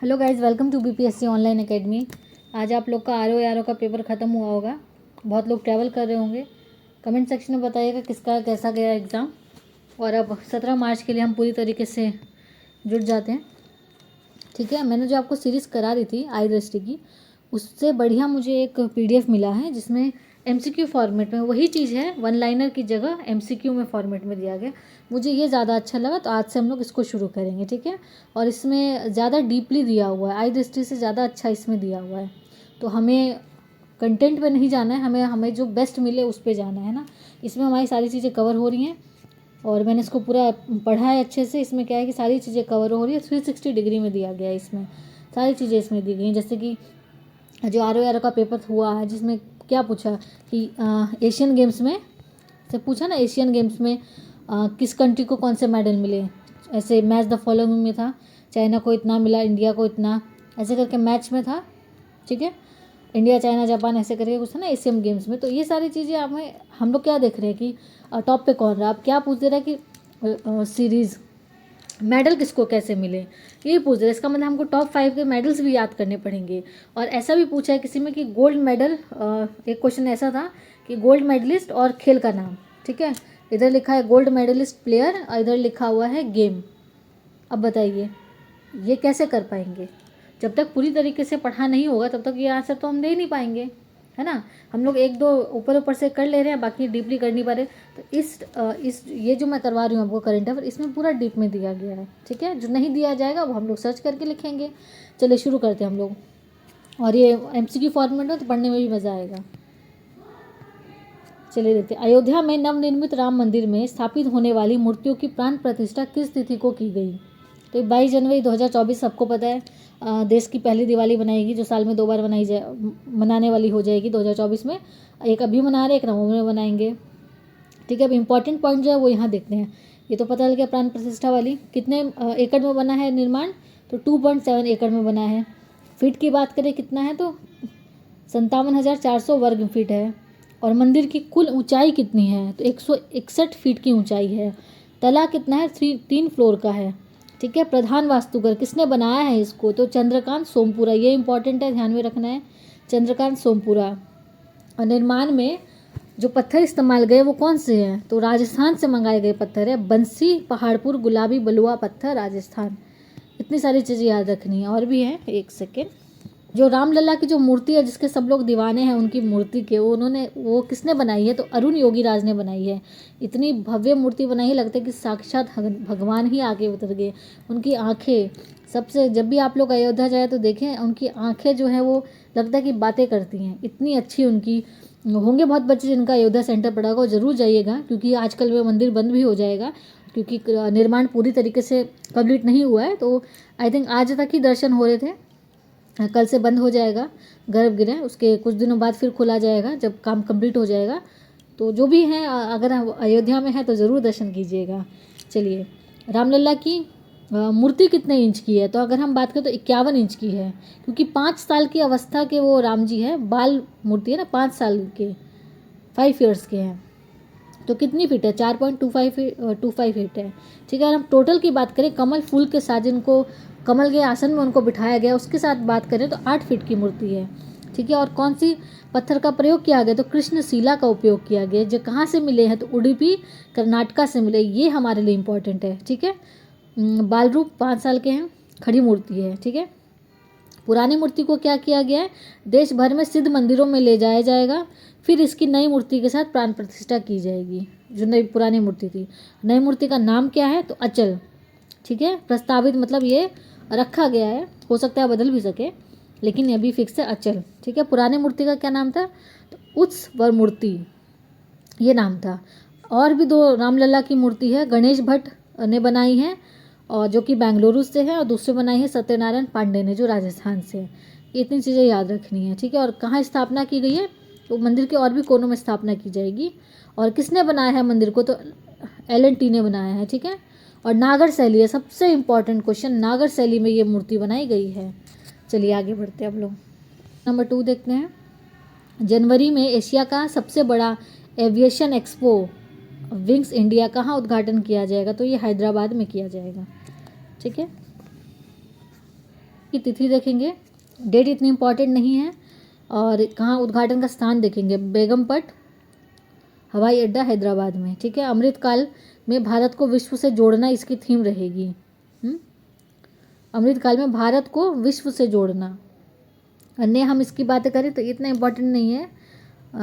Hello guys, welcome to BPSC online academy. आज आप लोग का आर ओ का पेपर ख़त्म हुआ होगा। बहुत लोग ट्रैवल कर रहे होंगे। कमेंट सेक्शन में बताइएगा किसका कैसा गया एग्ज़ाम। और अब 17 मार्च के लिए हम पूरी तरीके से जुट जाते हैं। ठीक है, मैंने जो आपको सीरीज़ करा दी थी आई दृष्टि की, उससे बढ़िया मुझे एक पीडीएफ मिला है जिसमें एमसीक्यू फॉर्मेट में वही चीज़ है, वन लाइनर की जगह एमसीक्यू में फॉर्मेट में दिया गया। मुझे ये ज़्यादा अच्छा लगा, तो आज से हम लोग इसको शुरू करेंगे। ठीक है, और इसमें ज़्यादा डीपली दिया हुआ है, आई दृष्टि से ज़्यादा अच्छा इसमें दिया हुआ है। तो हमें कंटेंट पे नहीं जाना है, हमें जो बेस्ट मिले उस पर जाना है ना। इसमें हमारी सारी चीज़ें कवर हो रही हैं और मैंने इसको पूरा पढ़ा है अच्छे से। इसमें क्या है कि सारी चीज़ें कवर हो रही है, 360 डिग्री में दिया गया है। इसमें सारी चीज़ें इसमें दी गई हैं, जैसे कि जो आर का पेपर हुआ है जिसमें क्या पूछा कि एशियन गेम्स में से पूछा ना, एशियन गेम्स में किस कंट्री को कौन से मेडल मिले। ऐसे मैच द फॉलोइंग में था, चाइना को इतना मिला, इंडिया को इतना, ऐसे करके मैच में था। ठीक है, इंडिया चाइना जापान ऐसे करके कुछ था ना एशियन गेम्स में। तो ये सारी चीज़ें हम लोग क्या देख रहे हैं कि टॉप पे कौन रहा। आप क्या पूछ दे रहा है कि सीरीज़ मेडल किसको कैसे मिले, यही पूछ रहे। इसका मतलब हमको टॉप 5 के मेडल्स भी याद करने पड़ेंगे। और ऐसा भी पूछा है किसी में कि गोल्ड मेडल, एक क्वेश्चन ऐसा था कि गोल्ड मेडलिस्ट और खेल का नाम। ठीक है, इधर लिखा है गोल्ड मेडलिस्ट प्लेयर और इधर लिखा हुआ है गेम। अब बताइए ये कैसे कर पाएंगे। जब तक पूरी तरीके से पढ़ा नहीं होगा तब तक ये आंसर तो हम दे ही नहीं पाएंगे, है ना। हम लोग एक दो ऊपर ऊपर से कर ले रहे हैं, बाकी डीपली कर नहीं पा रहे। तो इस ये जो मैं करवा रही हूँ आपको करंट अफेयर, इसमें पूरा डीप में दिया गया है। ठीक है, जो नहीं दिया जाएगा वो हम लोग सर्च करके लिखेंगे। चलिए शुरू करते हैं हम लोग। और ये एमसीक्यू फॉर्मेट में तो पढ़ने में भी मज़ा आएगा। चलिए देखते हैं। अयोध्या में नवनिर्मित राम मंदिर में स्थापित होने वाली मूर्तियों की प्राण प्रतिष्ठा किस तिथि को की गई। तो 22 जनवरी 2024 सबको पता है। देश की पहली दिवाली बनाएगी जो साल में 2 बार मनाने वाली हो जाएगी 2024 में। एक अभी मना रहे, एक नवंबर में बनाएंगे। ठीक है, अब इंपॉर्टेंट पॉइंट जो है वो यहाँ देखते हैं। ये तो पता लग गया प्राण प्रतिष्ठा वाली। कितने एकड़ में बना है निर्माण, तो 2.7 एकड़ में बना है। फीट की बात करें कितना है, तो 57,400 वर्ग फीट है। और मंदिर की कुल ऊंचाई कितनी है, तो 161 फीट की ऊंचाई है। तला कितना है, 3 फ्लोर का है। ठीक है, प्रधान वास्तुकार किसने बनाया है इसको, तो चंद्रकांत सोमपुरा। ये इंपॉर्टेंट है, ध्यान में रखना है, चंद्रकांत सोमपुरा। और निर्माण में जो पत्थर इस्तेमाल गए वो कौन से हैं, तो राजस्थान से मंगाए गए पत्थर है। बंसी, पहाड़पुर, गुलाबी, बलुआ पत्थर, राजस्थान। इतनी सारी चीज़ें याद रखनी है। और भी है, एक सेकेंड। जो रामलला की जो मूर्ति है जिसके सब लोग दीवाने हैं, उनकी मूर्ति के वो किसने बनाई है, तो अरुण योगी राज ने बनाई है। इतनी भव्य मूर्ति बनाई है, लगता है कि साक्षात भगवान ही आके उतर गए। उनकी आंखें सबसे, जब भी आप लोग अयोध्या जाए तो देखें, उनकी आंखें जो है वो लगता है कि बातें करती हैं, इतनी अच्छी उनकी। होंगे बहुत बच्चे जिनका अयोध्या सेंटर पड़ा होगा, ज़रूर जाइएगा, क्योंकि आजकल वो मंदिर बंद भी हो जाएगा क्योंकि निर्माण पूरी तरीके से कंप्लीट नहीं हुआ है। तो आई थिंक आज तक ही दर्शन हो रहे थे, कल से बंद हो जाएगा गर्भगृह। उसके कुछ दिनों बाद फिर खोला जाएगा जब काम कंप्लीट हो जाएगा। तो जो भी हैं, अगर अयोध्या में है तो ज़रूर दर्शन कीजिएगा। चलिए, रामलला की मूर्ति कितने इंच की है, तो अगर हम बात करें तो 51 इंच की है, क्योंकि 5 साल की अवस्था के वो राम जी हैं। बाल मूर्ति है ना, 5 साल के, 5 ईयर्स के हैं। तो कितनी फीट है, 4.25 फीट है। ठीक है, अगर हम टोटल की बात करें, कमल फूल के साथ जिनको कमल के आसन में उनको बिठाया गया उसके साथ बात करें तो 8 फीट की मूर्ति है। ठीक है, और कौन सी पत्थर का प्रयोग किया गया, तो कृष्णशिला का उपयोग किया गया। जो कहाँ से मिले हैं, तो उडुपी कर्नाटका से मिले। ये हमारे लिए इंपॉर्टेंट है। ठीक है, बाल रूप 5 साल के हैं, खड़ी मूर्ति है। ठीक है, पुरानी मूर्ति को क्या किया गया है, देश भर में सिद्ध मंदिरों में ले जाया जाएगा, फिर इसकी नई मूर्ति के साथ प्राण प्रतिष्ठा की जाएगी। जो नई पुरानी मूर्ति थी, नई मूर्ति का नाम क्या है, तो अचल। ठीक है, प्रस्तावित मतलब ये रखा गया है, हो सकता है बदल भी सके, लेकिन ये भी फिक्स है, अचल। ठीक है, पुरानी मूर्ति का क्या नाम था, तो उत्सवर मूर्ति ये नाम था। और भी 2 रामलला की मूर्ति है, गणेश भट्ट ने बनाई है और जो कि बेंगलुरु से है, और दूसरी बनाई है सत्यनारायण पांडे ने जो राजस्थान से है। इतनी चीज़ें याद रखनी है। ठीक है, और कहाँ स्थापना की गई है, तो मंदिर के और भी कोनों में स्थापना की जाएगी। और किसने बनाया है मंदिर को, तो LNT ने बनाया है। ठीक है, और नागर शैली है, सबसे इम्पॉर्टेंट क्वेश्चन, नागर शैली में ये मूर्ति बनाई गई है। चलिए आगे बढ़ते हैं अब लोग। नंबर 2 देखते हैं। जनवरी में एशिया का सबसे बड़ा एविएशन एक्सपो विंग्स इंडिया कहाँ उद्घाटन किया जाएगा, तो ये हैदराबाद में किया जाएगा। ठीक है, की तिथि देखेंगे, डेट इतनी इम्पॉर्टेंट नहीं है, और कहाँ उद्घाटन का स्थान देखेंगे, बेगमपट हवाई अड्डा हैदराबाद में, ठीक है। अमृतकाल में भारत को विश्व से जोड़ना इसकी थीम रहेगी। अमृतकाल में भारत को विश्व से जोड़ना। अन्य हम इसकी बातें करें तो इतना इम्पोर्टेंट नहीं है,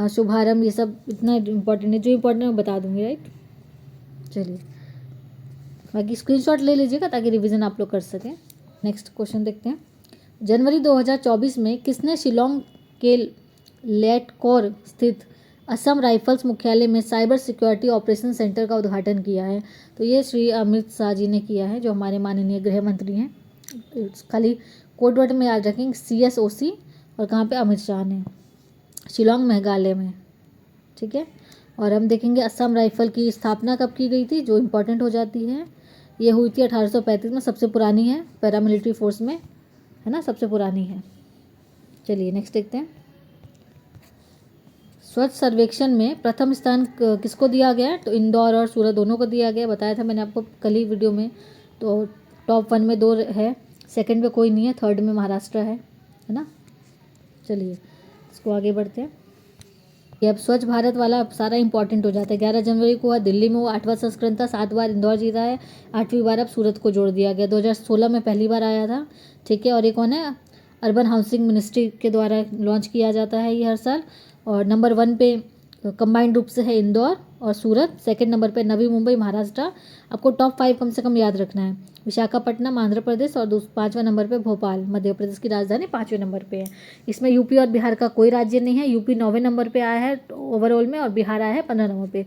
शुभारंभ ये सब इतना इम्पोर्टेंट है, जो इम्पोर्टेंट मैं बता दूंगी, राइट। चलिए बाकी स्क्रीनशॉट ले लीजिएगा ताकि रिवीजन आप लोग कर सकें। नेक्स्ट क्वेश्चन देखते हैं। जनवरी 2024 में किसने शिलोंग के लेटकोर स्थित असम राइफल्स मुख्यालय में साइबर सिक्योरिटी ऑपरेशन सेंटर का उद्घाटन किया है? तो ये श्री अमित शाह जी ने किया है, जो हमारे माननीय गृह मंत्री हैं। खाली कोड वर्ड में याद रखेंगे, CSOC, और कहाँ पे, अमित शाह ने, शिलोंग मेघालय में, ठीक है। और हम देखेंगे असम राइफल की स्थापना कब की गई थी, जो इम्पोर्टेंट हो जाती है। ये हुई थी 1835 में, सबसे पुरानी है पैरामिलिट्री फोर्स में, है ना, सबसे पुरानी है। चलिए नेक्स्ट देखते हैं। स्वच्छ सर्वेक्षण में प्रथम स्थान किसको दिया गया? तो इंदौर और सूरत दोनों को दिया गया, बताया था मैंने आपको कल ही वीडियो में। तो टॉप 1 में 2 है, सेकंड पे कोई नहीं है, थर्ड में महाराष्ट्र है ना। चलिए इसको आगे बढ़ते हैं। ये अब स्वच्छ भारत वाला सारा इंपॉर्टेंट हो जाता है। 11 जनवरी को हुआ, दिल्ली में वो 8वां संस्करण था, 7 बार इंदौर जीता है, 8वीं बार अब सूरत को जोड़ दिया गया। 2016 में पहली बार आया था, ठीक है। और ये कौन है? अर्बन हाउसिंग मिनिस्ट्री के द्वारा लॉन्च किया जाता है ये हर साल। और नंबर 1 पे कंबाइंड रूप से है इंदौर और सूरत, सेकंड नंबर पे नवी मुंबई महाराष्ट्र। आपको टॉप 5 कम से कम याद रखना है। विशाखापट्टनम आंध्र प्रदेश, और 5वां नंबर पे भोपाल मध्य प्रदेश की राजधानी 5वें नंबर पे है। इसमें यूपी और बिहार का कोई राज्य नहीं है। यूपी 9वें नंबर पे आया है ओवरऑल में, और बिहार आया है 15 नंबर पे।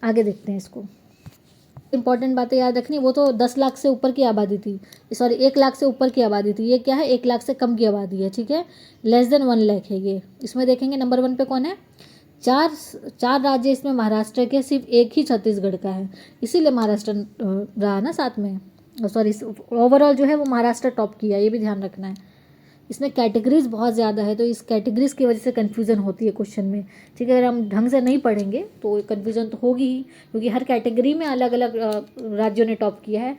आगे देखते हैं इसको। इंपॉर्टेंट बातें याद रखनी, वो तो 10 लाख से ऊपर की आबादी थी, सॉरी 1 लाख से ऊपर की आबादी थी। ये क्या है? 1 लाख से कम की आबादी है, ठीक है। लेस देन 1 लाख है ये। इसमें देखेंगे नंबर 1 पे कौन है? चार राज्य इसमें महाराष्ट्र के, सिर्फ एक ही छत्तीसगढ़ का है, इसीलिए महाराष्ट्र रहा ना साथ में, सॉरी ओवरऑल जो है वो महाराष्ट्र टॉप किया, ये भी ध्यान रखना है। इसमें कैटेगरीज बहुत ज़्यादा है, तो इस कैटेगरीज की वजह से कन्फ्यूज़न होती है क्वेश्चन में, ठीक है। अगर हम ढंग से नहीं पढ़ेंगे तो कन्फ्यूज़न तो होगी ही, क्योंकि हर कैटेगरी में अलग अलग राज्यों ने टॉप किया है,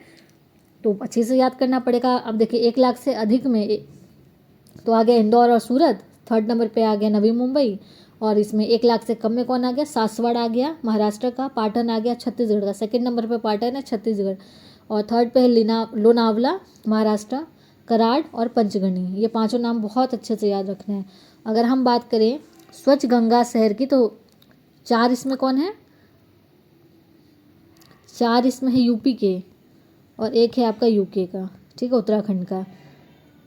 तो अच्छे से याद करना पड़ेगा। अब देखिए 1 लाख से अधिक में तो आ गया इंदौर और सूरत, थर्ड नंबर पे आ गया नवी मुंबई, और इसमें 1 लाख से कम में कौन आ गया? सासवाड़ आ गया महाराष्ट्र का, पाटन आ गया छत्तीसगढ़ का, सेकंड नंबर पे पाटन है छत्तीसगढ़, और थर्ड पे है लोनावला महाराष्ट्र, कराड़ और पंचगनी। ये 5 नाम बहुत अच्छे से याद रखने हैं। अगर हम बात करें स्वच्छ गंगा शहर की, तो 4 इसमें कौन है? 4 इसमें है यूपी के, और 1 है आपका यूके का, ठीक है, उत्तराखंड का।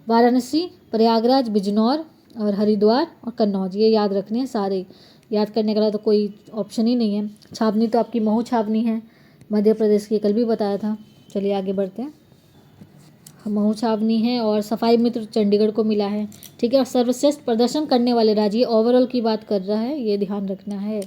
वाराणसी, प्रयागराज, बिजनौर और हरिद्वार और कन्नौज, ये याद रखने हैं सारे। याद करने के लिए तो कोई ऑप्शन ही नहीं है। छावनी तो आपकी महू छावनी है मध्य प्रदेश की, कल भी बताया था। चलिए आगे बढ़ते हैं। महू छावनी है, और सफाई मित्र चंडीगढ़ को मिला है, ठीक है। और सर्वश्रेष्ठ प्रदर्शन करने वाले राज्य, ये ओवरऑल की बात कर रहा है, ये ध्यान रखना है।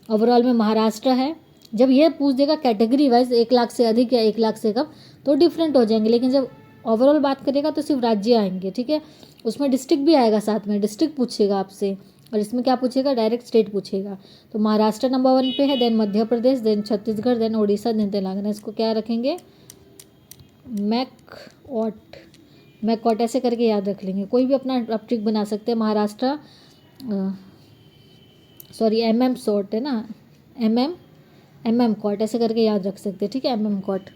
ओवरऑल में महाराष्ट्र है। जब ये पूछ देगा कैटेगरी वाइज 1 लाख से अधिक या 1 लाख से कम, तो डिफरेंट हो जाएंगे, लेकिन जब ओवरऑल बात करेगा तो सिर्फ राज्य आएंगे, ठीक है। उसमें डिस्ट्रिक्ट भी आएगा साथ में, डिस्ट्रिक्ट पूछेगा आपसे, और इसमें क्या पूछेगा? डायरेक्ट स्टेट पूछेगा। तो महाराष्ट्र नंबर 1 पे है, then Madhya Pradesh, then Chhattisgarh, then Orissa, then Telangana. इसको क्या रखेंगे? मैकॉट ऐसे करके याद रख लेंगे। कोई भी अपना आप ट्रिक बना सकते हैं। महाराष्ट्र सॉरी MM शॉर्ट है ना, MM कॉट ऐसे करके याद रख सकते हैं, ठीक है, MM कॉट।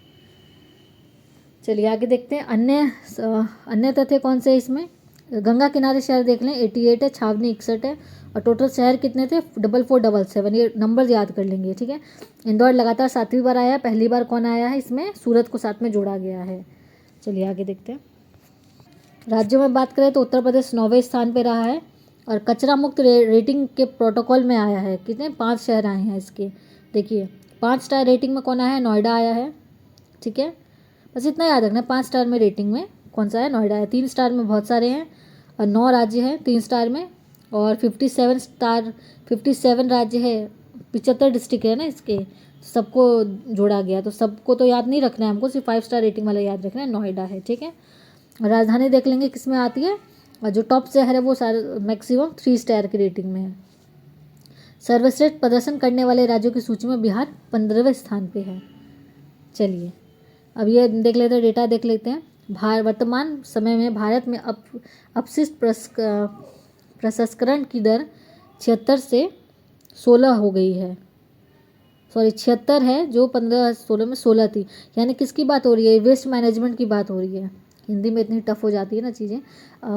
चलिए आगे देखते हैं। अन्य तथ्य कौन से इसमें? गंगा किनारे शहर देख लें, 88 है, छावनी 61 है, और टोटल शहर कितने थे? 4477। ये नंबर याद कर लेंगे, ठीक है। इंदौर लगातार 7वीं बार आया है, पहली बार कौन आया है इसमें? सूरत को साथ में जोड़ा गया है। चलिए आगे देखते हैं। राज्यों में बात करें तो उत्तर प्रदेश 9वें स्थान पे रहा है, और कचरा मुक्त रेटिंग के प्रोटोकॉल में आया है। कितने? 5 शहर आए हैं इसके। देखिए 5 स्टार रेटिंग में कौन आया है? नोएडा आया है, ठीक है। बस इतना याद रखना, 5 स्टार में रेटिंग में कौन सा है? नोएडा है। 3 स्टार में बहुत सारे हैं, और 9 राज्य हैं 3 स्टार में, और 57 राज्य है, 75 डिस्ट्रिक्ट है ना इसके, सबको जोड़ा गया। तो सबको तो याद नहीं रखना है हमको, सिर्फ 5 स्टार रेटिंग वाला याद रखना है, नोएडा है, ठीक है। राजधानी देख लेंगे किस में आती है, और जो टॉप शहर है वो सारे मैक्सिमम 3 स्टार की रेटिंग में है। सर्वश्रेष्ठ प्रदर्शन करने वाले राज्यों की सूची में बिहार 15वें स्थान पे है। चलिए अब ये देख लेते हैं, डेटा देख लेते हैं। वर्तमान समय में भारत में अपशिष्ट प्रसंस्करण की दर 76 से 16 हो गई है। सॉरी 76 है, जो 15-16 में 16 थी। यानी किसकी बात हो रही है? वेस्ट मैनेजमेंट की बात हो रही है। हिंदी में इतनी टफ हो जाती है ना चीज़ें।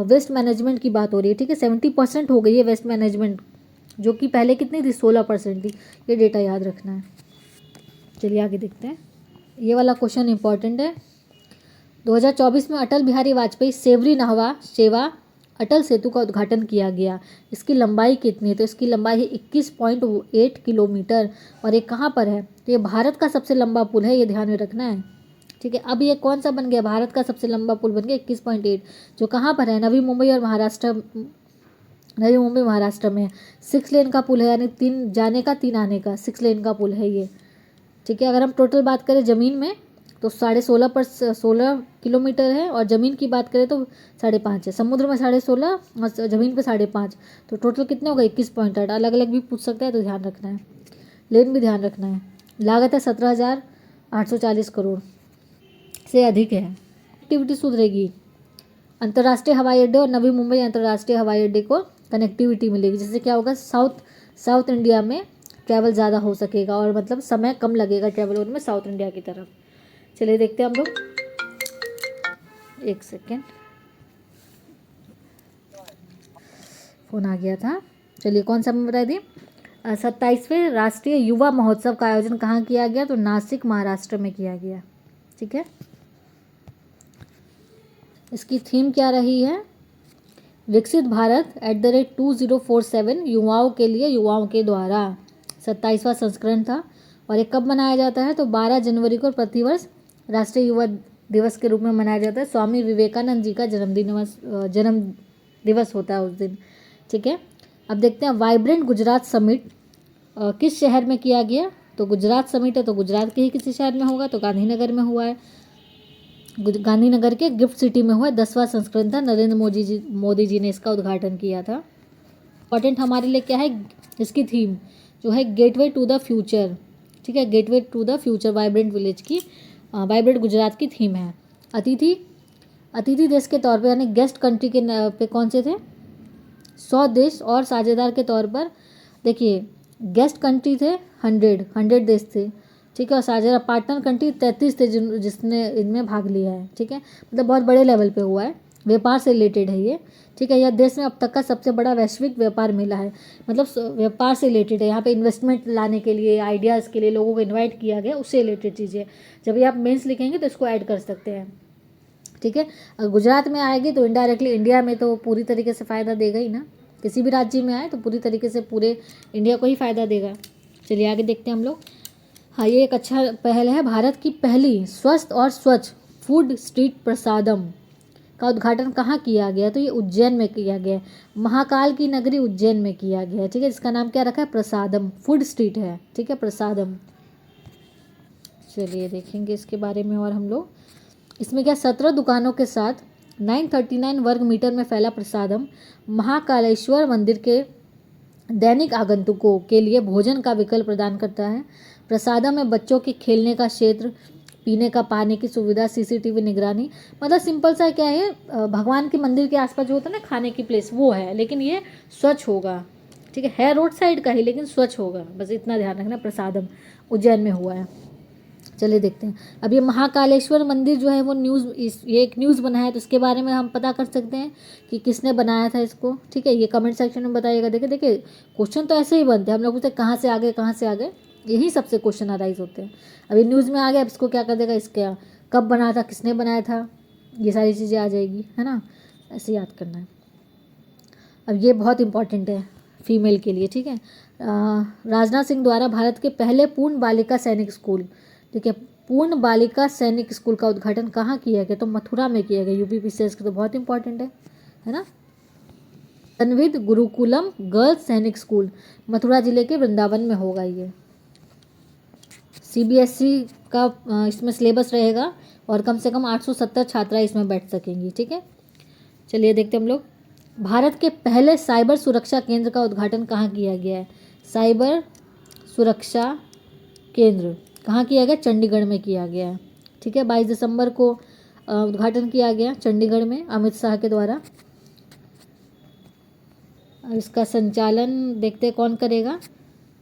वेस्ट मैनेजमेंट की बात हो रही है, ठीक है। 70% हो गई है वेस्ट मैनेजमेंट, जो कि पहले कितनी थी? 16% थी। ये डेटा याद रखना है। चलिए आगे देखते हैं। ये वाला क्वेश्चन इंपॉर्टेंट है। 2024 में अटल बिहारी वाजपेयी सेवरी नहवा सेवा अटल सेतु का उद्घाटन किया गया। इसकी लंबाई कितनी है? तो इसकी लंबाई है 21.8 किलोमीटर। और ये कहाँ पर है? तो ये भारत का सबसे लंबा पुल है, ये ध्यान में रखना है, ठीक है। अब ये कौन सा बन गया? भारत का सबसे लंबा पुल बन गया 21.8, जो कहाँ पर है? नवी मुंबई महाराष्ट्र में। 6 लेन का पुल है, यानी 3 जाने का 3 आने का 6 लेन का पुल है ये, ठीक है। अगर हम टोटल बात करें ज़मीन में तो 16.5 किलोमीटर है, और ज़मीन की बात करें तो 5.5 है। समुद्र में 16.5 और ज़मीन पे 5.5, तो टोटल कितने हो गए? 21.8। अलग अलग भी पूछ सकता है, तो ध्यान रखना है। लेन भी ध्यान रखना है। लागत है 17,840 करोड़ से अधिक है। एक्टिविटी सुधरेगी। अंतर्राष्ट्रीय हवाई अड्डे और नवी मुंबई अंतर्राष्ट्रीय हवाई अड्डे को कनेक्टिविटी मिलेगी, जिससे क्या होगा? साउथ इंडिया में ट्रैवल ज़्यादा हो सकेगा, और मतलब समय कम लगेगा ट्रैवल होने में साउथ इंडिया की तरफ। चलिए देखते हैं हम लोग। एक सेकेंड, फ़ोन आ गया था। चलिए कौन सा मैं बता दी। 27वें राष्ट्रीय युवा महोत्सव का आयोजन कहाँ किया गया? तो नासिक महाराष्ट्र में किया गया, ठीक है। इसकी थीम क्या रही है? विकसित भारत @2047 युवाओं के लिए युवाओं के द्वारा। 27वां संस्करण था। और ये कब मनाया जाता है? तो 12 जनवरी को प्रतिवर्ष राष्ट्रीय युवा दिवस के रूप में मनाया जाता है। स्वामी विवेकानंद जी का जन्म दिवस होता है उस दिन, ठीक है। अब देखते हैं वाइब्रेंट गुजरात समिट किस शहर में किया गया? तो गुजरात समिट है, तो गुजरात के ही किसी शहर में होगा, तो गांधीनगर में हुआ है। गांधीनगर के गिफ्ट सिटी में हुआ। 10वां संस्करण था। नरेंद्र मोदी जी ने इसका उद्घाटन किया था। इंपॉर्टेंट हमारे लिए क्या है? इसकी थीम जो है गेटवे टू द फ्यूचर, ठीक है। Gateway to the future vibrant village की वाइब्रेंट गुजरात की थीम है। अतिथि देश के तौर पर, यानी गेस्ट कंट्री के पे कौन से थे? 100 देश, और साझेदार के तौर पर देखिए गेस्ट कंट्री थे 100 देश थे, ठीक है। और साझेदार पार्टनर कंट्री 33 थे जिसने इनमें भाग लिया है, ठीक है। मतलब बहुत बड़े लेवल पे हुआ है। व्यापार से रिलेटेड है ये, ठीक है। यह देश में अब तक का सबसे बड़ा वैश्विक व्यापार मेला है। मतलब व्यापार से रिलेटेड है। यहाँ पे इन्वेस्टमेंट लाने के लिए, आइडियाज़ के लिए लोगों को इन्वाइट किया गया, उससे रिलेटेड चीज़ें। जब ये आप मेंस लिखेंगे तो इसको ऐड कर सकते हैं, ठीक है। अगर गुजरात में आएगी तो इनडायरेक्टली इंडिया में तो पूरी तरीके से फ़ायदा देगा ही ना। किसी भी राज्य में आए तो पूरी तरीके से पूरे इंडिया को ही फ़ायदा देगा। चलिए आगे देखते हैं हम लोग। हाँ, ये एक अच्छा पहल है। भारत की पहली स्वस्थ और स्वच्छ फूड स्ट्रीट प्रसादम का उद्घाटन कहाँ किया गया? तो ये उज्जैन में किया गया। महाकाल की नगरी उज्जैन में किया गया, ठीक है। इसका नाम क्या रखा है? प्रसादम। फूड स्ट्रीट है, ठीक है, प्रसादम। चलिए देखेंगे इसके बारे में और हम लोग। इसमें क्या 17 दुकानों के साथ 939 वर्ग मीटर में फैला प्रसादम महाकालेश्वर मंदिर के दैनिक आगंतुकों के लिए भोजन का विकल्प प्रदान करता है। प्रसादम में बच्चों के खेलने का क्षेत्र, पीने का पानी की सुविधा, सीसीटीवी निगरानी। मतलब सिंपल सा क्या है, भगवान के मंदिर के आसपास जो होता है ना खाने की प्लेस, वो है, लेकिन ये स्वच्छ होगा, ठीक है रोड साइड का ही लेकिन स्वच्छ होगा, बस इतना ध्यान रखना। प्रसादम उज्जैन में हुआ है। चलिए देखते हैं। अब ये महाकालेश्वर मंदिर जो है वो ये एक न्यूज़ बना है, तो इसके बारे में हम पता कर सकते हैं कि किसने बनाया था इसको, ठीक है। ये कमेंट सेक्शन में बताइएगा। देखिए क्वेश्चन तो ऐसे ही बनते हैं, हम लोग पूछते हैं कहाँ से आगे कहाँ से आगे, यही सबसे क्वेश्चन अराइज होते हैं। अभी न्यूज़ में आ गया, अब इसको क्या कर देगा, इसके कब बनाया था, किसने बनाया था, ये सारी चीज़ें आ जाएगी, है ना। ऐसे याद करना है। अब ये बहुत इंपॉर्टेंट है फीमेल के लिए, ठीक है। राजनाथ सिंह द्वारा भारत के पहले पूर्ण बालिका सैनिक स्कूल, ठीक है, पूर्ण बालिका सैनिक स्कूल का उद्घाटन कहाँ किया गया? तो मथुरा में किया गया। यूपी पीसीएस का तो बहुत इंपॉर्टेंट है ना। तन्विद गुरुकुलम गर्ल्स सैनिक स्कूल मथुरा जिले के वृंदावन में होगा ये। सीबीएसई का इसमें सिलेबस रहेगा और कम से कम 870 छात्राएं इसमें बैठ सकेंगी, ठीक है। चलिए देखते हम लोग। भारत के पहले साइबर सुरक्षा केंद्र का उद्घाटन कहाँ किया गया है? साइबर सुरक्षा केंद्र कहाँ किया गया? चंडीगढ़ में किया गया है, ठीक है। 22 दिसंबर को उद्घाटन किया गया चंडीगढ़ में अमित शाह के द्वारा। इसका संचालन देखते कौन करेगा।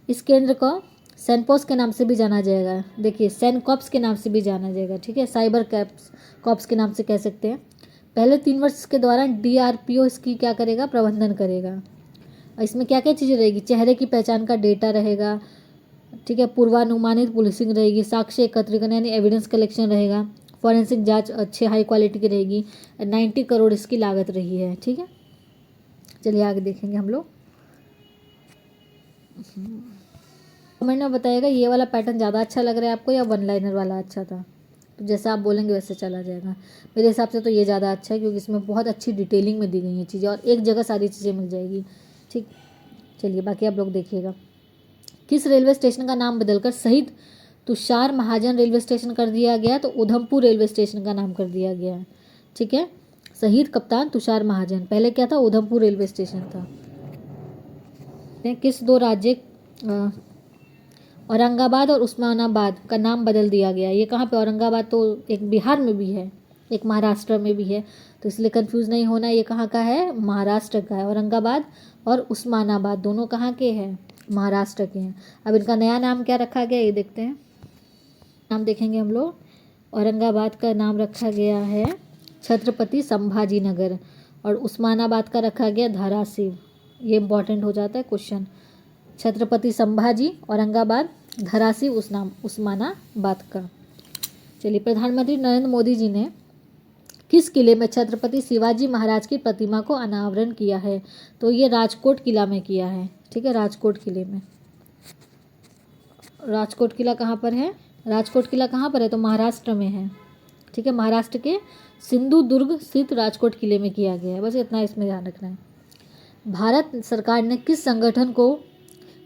इस केंद्र को सैनपोस के नाम से भी जाना जाएगा। देखिए सैनकॉप्स के नाम से भी जाना जाएगा, ठीक है, साइबर कॉप्स के नाम से कह सकते हैं। पहले 3 वर्ष के दौरान DRPO इसकी क्या करेगा, प्रबंधन करेगा। इसमें क्या क्या चीज़ें रहेगी, चेहरे की पहचान का डेटा रहेगा, ठीक है, पूर्वानुमानित पुलिसिंग रहेगी, साक्ष्य एकत्रीकरण यानी एविडेंस कलेक्शन रहेगा, फॉरेंसिक जांच अच्छे हाई क्वालिटी की रहेगी। 90 करोड़ इसकी लागत रही है, ठीक है। चलिए आगे देखेंगे हम लोग। कमेंट में बताइएगा ये वाला पैटर्न ज़्यादा अच्छा लग रहा है आपको या वन लाइनर वाला अच्छा था। तो जैसा आप बोलेंगे वैसे चला जाएगा। मेरे हिसाब से तो ये ज़्यादा अच्छा है क्योंकि इसमें बहुत अच्छी डिटेलिंग में दी गई हैं चीज़ें और एक जगह सारी चीज़ें मिल जाएगी, ठीक। चलिए बाकी आप लोग देखिएगा। किस रेलवे स्टेशन का नाम बदलकर शहीद तुषार महाजन रेलवे स्टेशन कर दिया गया, तो उधमपुर रेलवे स्टेशन का नाम कर दिया गया है, ठीक है। शहीद कप्तान तुषार महाजन, पहले क्या था, उधमपुर रेलवे स्टेशन था। किस 2 राज्य औरंगाबाद और उस्मानाबाद का नाम बदल दिया गया। ये कहाँ पे, औरंगाबाद तो एक बिहार में भी है, एक महाराष्ट्र में भी है, तो इसलिए कंफ्यूज नहीं होना। ये कहाँ का है, महाराष्ट्र का है। औरंगाबाद और उस्मानाबाद दोनों कहाँ के हैं, महाराष्ट्र के हैं। अब इनका नया नाम क्या रखा गया ये देखते हैं। नाम देखेंगे हम लोग। औरंगाबाद का नाम रखा गया है छत्रपति संभाजी नगर और उस्मानाबाद का रखा गया धाराशिव। ये इंपॉर्टेंट हो जाता है क्वेश्चन। छत्रपति संभाजी औरंगाबाद, धाराशिव उस्मानाबाद का। चलिए प्रधानमंत्री नरेंद्र मोदी जी ने किस किले में छत्रपति शिवाजी महाराज की प्रतिमा को अनावरण किया है, तो ये राजकोट किला में किया है, ठीक है, राजकोट किले में। राजकोट किला कहाँ पर है, राजकोट किला कहाँ पर है, तो महाराष्ट्र में है, ठीक है, महाराष्ट्र के सिंधुदुर्ग स्थित राजकोट किले में किया गया है। बस इतना इसमें ध्यान रखना है। भारत सरकार ने किस संगठन को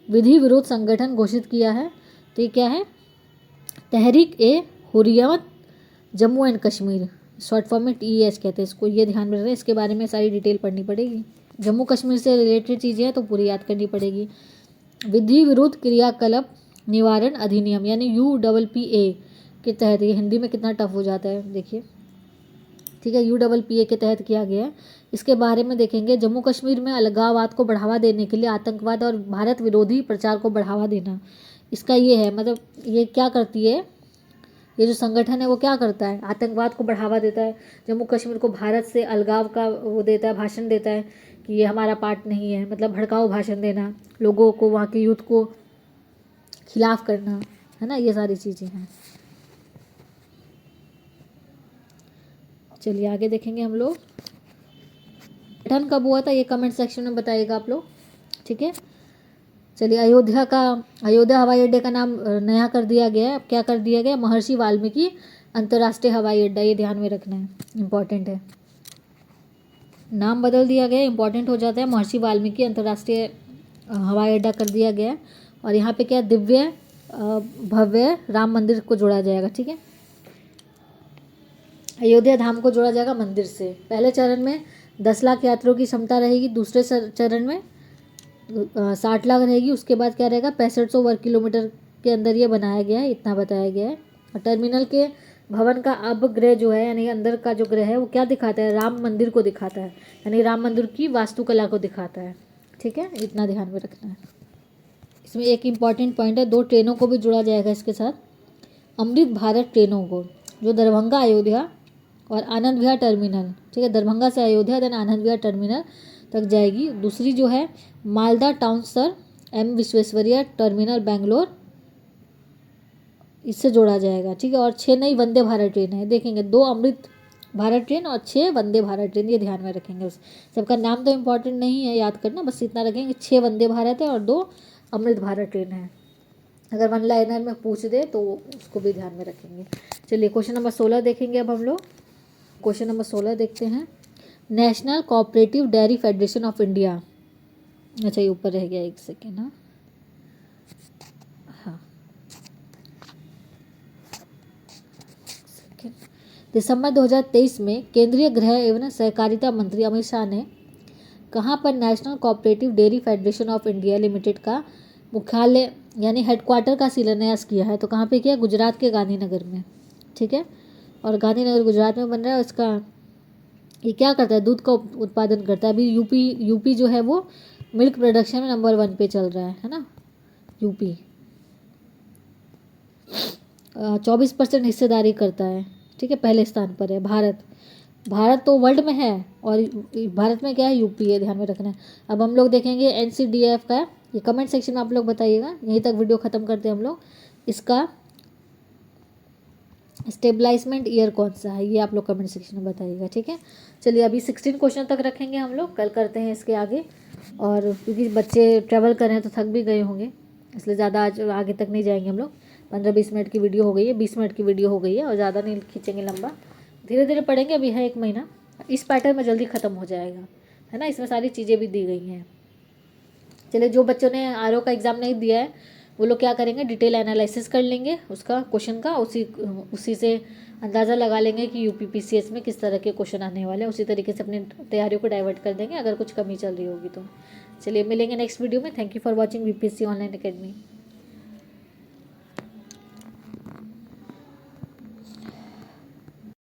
विधि विरोध संगठन घोषित किया है, तो ये क्या है, Tehreek e Hurriyat Jammu and Kashmir, short form में TEH कहते हैं इसको। ये ध्यान में रखना है, इसके बारे में सारी डिटेल पढ़नी पड़ेगी। जम्मू कश्मीर से रिलेटेड चीज़ें हैं तो पूरी याद करनी पड़ेगी। विधि विरोध क्रियाकलाप निवारण अधिनियम यानी UPPA के तहत, ये हिंदी में कितना टफ हो जाता है देखिए, ठीक है, UPPA के तहत किया गया है। इसके बारे में देखेंगे। जम्मू कश्मीर में अलगाववाद को बढ़ावा देने के लिए आतंकवाद और भारत विरोधी प्रचार को बढ़ावा देना, इसका ये है, मतलब ये क्या करती है, ये जो संगठन है वो क्या करता है, आतंकवाद को बढ़ावा देता है, जम्मू कश्मीर को भारत से अलगाव का वो देता है, भाषण देता है कि ये हमारा पार्ट नहीं है, मतलब भड़काऊ भाषण देना, लोगों को, वहाँ के यूथ को खिलाफ करना, है ना, ये सारी चीज़ें हैं। चलिए आगे देखेंगे हम लोग। गठन कब हुआ था ये कमेंट सेक्शन में बताइएगा आप लोग, ठीक है। चलिए अयोध्या हवाई अड्डे का नाम नया कर दिया गया है। अब क्या कर दिया गया, महर्षि वाल्मीकि अंतर्राष्ट्रीय हवाई अड्डा, ये ध्यान में रखना है, इंपॉर्टेंट है। नाम बदल दिया गया, इंपॉर्टेंट हो जाता है, महर्षि वाल्मीकि अंतर्राष्ट्रीय हवाई अड्डा कर दिया गया है। और यहाँ पे क्या, दिव्य भव्य राम मंदिर को जोड़ा जाएगा, ठीक है, अयोध्या धाम को जोड़ा जाएगा मंदिर से। पहले चरण में 10 लाख यात्रियों की क्षमता रहेगी, दूसरे चरण में 60 लाख रहेगी। उसके बाद क्या रहेगा, 6500 वर्ग किलोमीटर के अंदर ये बनाया गया है, इतना बताया गया है। और टर्मिनल के भवन का अपग्रह जो है, यानी अंदर का जो ग्रह है वो क्या दिखाता है, राम मंदिर को दिखाता है, यानी राम मंदिर की वास्तुकला को दिखाता है, ठीक है, इतना ध्यान में रखना है। इसमें एक इम्पॉर्टेंट पॉइंट है, 2 ट्रेनों को भी जोड़ा जाएगा इसके साथ, अमृत भारत ट्रेनों को, जो दरभंगा अयोध्या और आनंद विहार टर्मिनल, ठीक है, दरभंगा से अयोध्या देन आनंद विहार टर्मिनल तक जाएगी। दूसरी जो है Malda town sir M Visvesvaraya terminal Bangalore, इससे जोड़ा जाएगा, ठीक है। और 6 नई वंदे भारत ट्रेन है, देखेंगे 2 अमृत भारत ट्रेन और 6 वंदे भारत ट्रेन, ये ध्यान में रखेंगे। सबका नाम तो इम्पोर्टेंट नहीं है याद करना, बस इतना रखेंगे, 6 वंदे भारत है और 2 अमृत भारत ट्रेन है। अगर वन लाइनर में पूछ दे तो उसको भी ध्यान में रखेंगे। चलिए क्वेश्चन नंबर 16 देखेंगे अब हम लोग। क्वेश्चन नंबर 16 देखते हैं। National cooperative dairy federation of India, अच्छा ये ऊपर रह गया, एक सेकेंड, हाँ, दिसंबर 2023 में केंद्रीय गृह एवं सहकारिता मंत्री अमित शाह ने कहाँ पर national cooperative dairy federation of India limited का मुख्यालय यानी हेडक्वार्टर का शिलान्यास किया है, तो कहाँ पे किया, गुजरात के गांधीनगर में, ठीक है। और गांधीनगर गुजरात में बन रहा है। इसका ये क्या करता है, दूध का उत्पादन करता है। अभी यूपी जो है वो मिल्क प्रोडक्शन में नंबर 1 पे चल रहा है ना। यूपी 24% हिस्सेदारी करता है, ठीक है, पहले स्थान पर है। भारत तो वर्ल्ड में है, और भारत में क्या है, यूपी है, ध्यान में रखना है। अब हम लोग देखेंगे NCDF का, ये कमेंट सेक्शन में आप लोग बताइएगा। यहीं तक वीडियो ख़त्म करते हैं हम लोग। इसका स्टेबलाइजमेंट ईयर कौन सा है, ये आप लोग कमेंट सेक्शन में बताइएगा, ठीक है। चलिए अभी 16 क्वेश्चन तक रखेंगे हम लोग, कल करते हैं इसके आगे। और क्योंकि बच्चे ट्रैवल कर रहे हैं तो थक भी गए होंगे, इसलिए ज़्यादा आज आगे तक नहीं जाएंगे हम लोग। 15-20 मिनट की वीडियो हो गई है, 20 मिनट की वीडियो हो गई है, और ज़्यादा नहीं खींचेंगे लंबा। धीरे धीरे पढ़ेंगे, अभी है 1 महीना। इस पैटर्न में जल्दी ख़त्म हो जाएगा, है ना। इसमें सारी चीज़ें भी दी गई हैं। चलिए जो बच्चों ने RO का एग्ज़ाम नहीं दिया है वो लोग क्या करेंगे, डिटेल एनालिसिस कर लेंगे उसका, क्वेश्चन का। उसी से अंदाज़ा लगा लेंगे कि UPPCS में किस तरह के क्वेश्चन आने वाले हैं। उसी तरीके से अपनी तैयारियों को डाइवर्ट कर देंगे अगर कुछ कमी चल रही होगी तो। चलिए मिलेंगे नेक्स्ट वीडियो में। Thank you for watching VPSC online academy.